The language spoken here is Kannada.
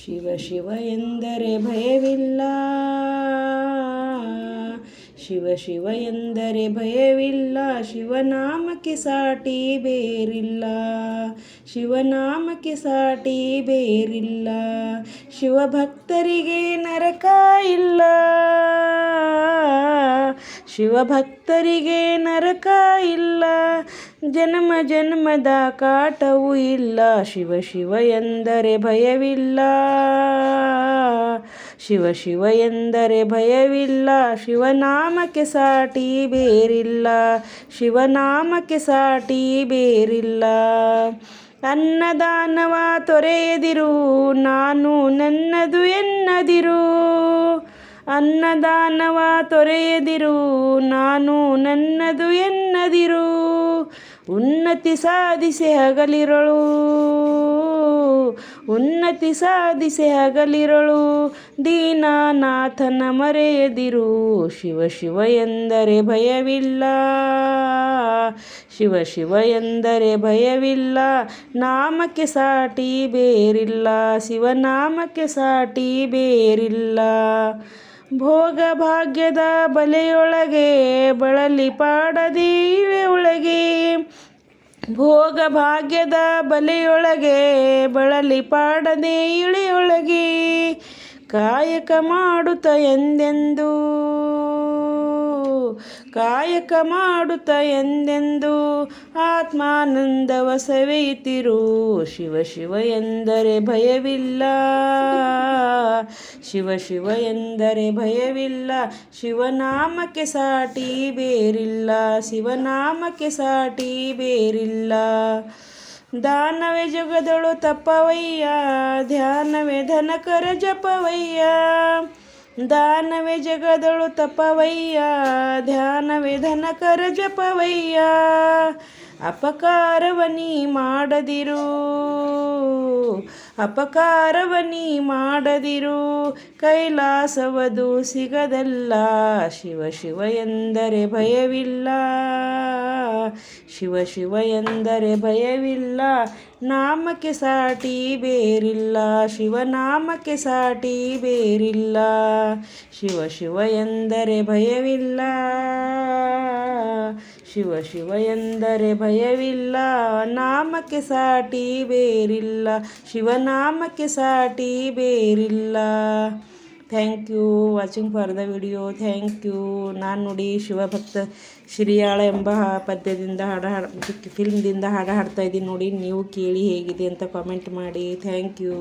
ಶಿವ ಶಿವ ಎಂದರೆ ಭಯವಿಲ್ಲ, ಶಿವ ಶಿವ ಎಂದರೆ ಭಯವಿಲ್ಲ, ಶಿವನಾಮಕ್ಕೆ ಸಾಟಿ ಬೇರಿಲ್ಲ, ಶಿವನಾಮಕ್ಕೆ ಸಾಟಿ ಬೇರಿಲ್ಲ. ಶಿವಭಕ್ತರಿಗೆ ನರಕ ಇಲ್ಲ, ಶಿವಭಕ್ತರಿಗೆ ನರಕ ಇಲ್ಲ, ಜನ್ಮ ಜನ್ಮದ ಕಾಟವೂ ಇಲ್ಲ. ಶಿವ ಶಿವ ಎಂದರೆ ಭಯವಿಲ್ಲ, ಶಿವ ಶಿವ ಎಂದರೆ ಭಯವಿಲ್ಲ, ಶಿವನಾಮಕ್ಕೆ ಸಾಟಿ ಬೇರಿಲ್ಲ, ಶಿವನಾಮಕ್ಕೆ ಸಾಟಿ ಬೇರಿಲ್ಲ. ಅನ್ನದಾನವ ತೊರೆಯದಿರು, ನಾನು ನನ್ನದು ಎನ್ನದಿರು, ಅನ್ನದಾನವ ತೊರೆಯದಿರು, ನಾನು ನನ್ನದು ಎನ್ನದಿರು. ಉನ್ನತಿ ಸಾಧಿಸಿ ಹಗಲಿರಳು, ಉನ್ನತಿ ಸಾಧಿಸಿ ಹಗಲಿರಳು, ದೀನನಾಥನ ಮರೆಯದಿರು. ಶಿವ ಶಿವ ಎಂದರೆ ಭಯವಿಲ್ಲ, ಶಿವ ಶಿವ ಎಂದರೆ ಭಯವಿಲ್ಲ, ನಾಮಕ್ಕೆ ಸಾಟಿ ಬೇರಿಲ್ಲ, ಶಿವನಾಮಕ್ಕೆ ಸಾಟಿ ಬೇರಿಲ್ಲ. ಭೋಗ ಭಾಗ್ಯದ ಬಲೆಯೊಳಗೆ ಬಳಲಿ ಪಾಡದೆ ಇಳೆಯೊಳಗೆ, ಭೋಗ ಭಾಗ್ಯದ ಬಲೆಯೊಳಗೆ ಬಳಲಿ ಪಾಡದೆ ಇಳೆಯೊಳಗೆ, ಕಾಯಕ ಮಾಡುತ್ತ ಎಂದೆಂದು, ಕಾಯಕ ಮಾಡುತ್ತ ಎಂದೆಂದು, ಆತ್ಮಾನಂದವ ಸವೆಯುತ್ತಿರು. ಶಿವ ಶಿವ ಎಂದರೆ ಭಯವಿಲ್ಲ, ಶಿವ ಶಿವ ಎಂದರೆ ಭಯವಿಲ್ಲ, ಶಿವನಾಮಕ್ಕೆ ಸಾಟಿ ಬೇರಿಲ್ಲ, ಶಿವನಾಮಕ್ಕೆ ಸಾಟಿ ಬೇರಿಲ್ಲ. ದಾನವೇ ಜಗದೊಳು ತಪ್ಪವಯ್ಯ, ಧ್ಯಾನವೇ ಧನಕರ ಜಪವಯ್ಯ, ದಾನವೇ ಜಗದೊಳು ತಪವಯ್ಯ, ಧ್ಯಾನವೇ ಧನಕರ ಜಪವಯ್ಯ. ಅಪಕಾರವನಿ ಮಾಡದಿರು, ಅಪಕಾರವನಿ ಮಾಡದಿರು, ಕೈಲಾಸವದು ಸಿಗದಲ್ಲ. ಶಿವ ಶಿವ ಎಂದರೆ ಭಯವಿಲ್ಲ, ಶಿವ ಶಿವ ಎಂದರೆ ಭಯವಿಲ್ಲ, ನಾಮಕ್ಕೆ ಸಾಟಿ ಬೇರಿಲ್ಲ, ಶಿವನಾಮಕ್ಕೆ ಸಾಟಿ ಬೇರಿಲ್ಲ. ಶಿವ ಶಿವ ಎಂದರೆ ಭಯವಿಲ್ಲ, ಶಿವ ಶಿವ ಎಂದರೆ ಭಯವಿಲ್ಲ, ನಾಮಕ್ಕೆ ಸಾಟಿ ಬೇರಿಲ್ಲ, ಶಿವನಾಮಕ್ಕೆ ಸಾಟಿ ಬೇರಿಲ್ಲ. Thank you watching for the video. Thank you. ನಾನು ನೋಡಿ ಶಿವಭಕ್ತ ಶ್ರೀಯಾಳ ಎಂಬ ಪದ್ಯದಿಂದ ಫಿಲ್ಮ್ದಿಂದ ಹಾಡು ಹಾಡ್ತಾಯಿದ್ದೀನಿ ನೋಡಿ. ನೀವು ಕೇಳಿ ಹೇಗಿದೆ ಅಂತ ಕಾಮೆಂಟ್ ಮಾಡಿ. Thank you.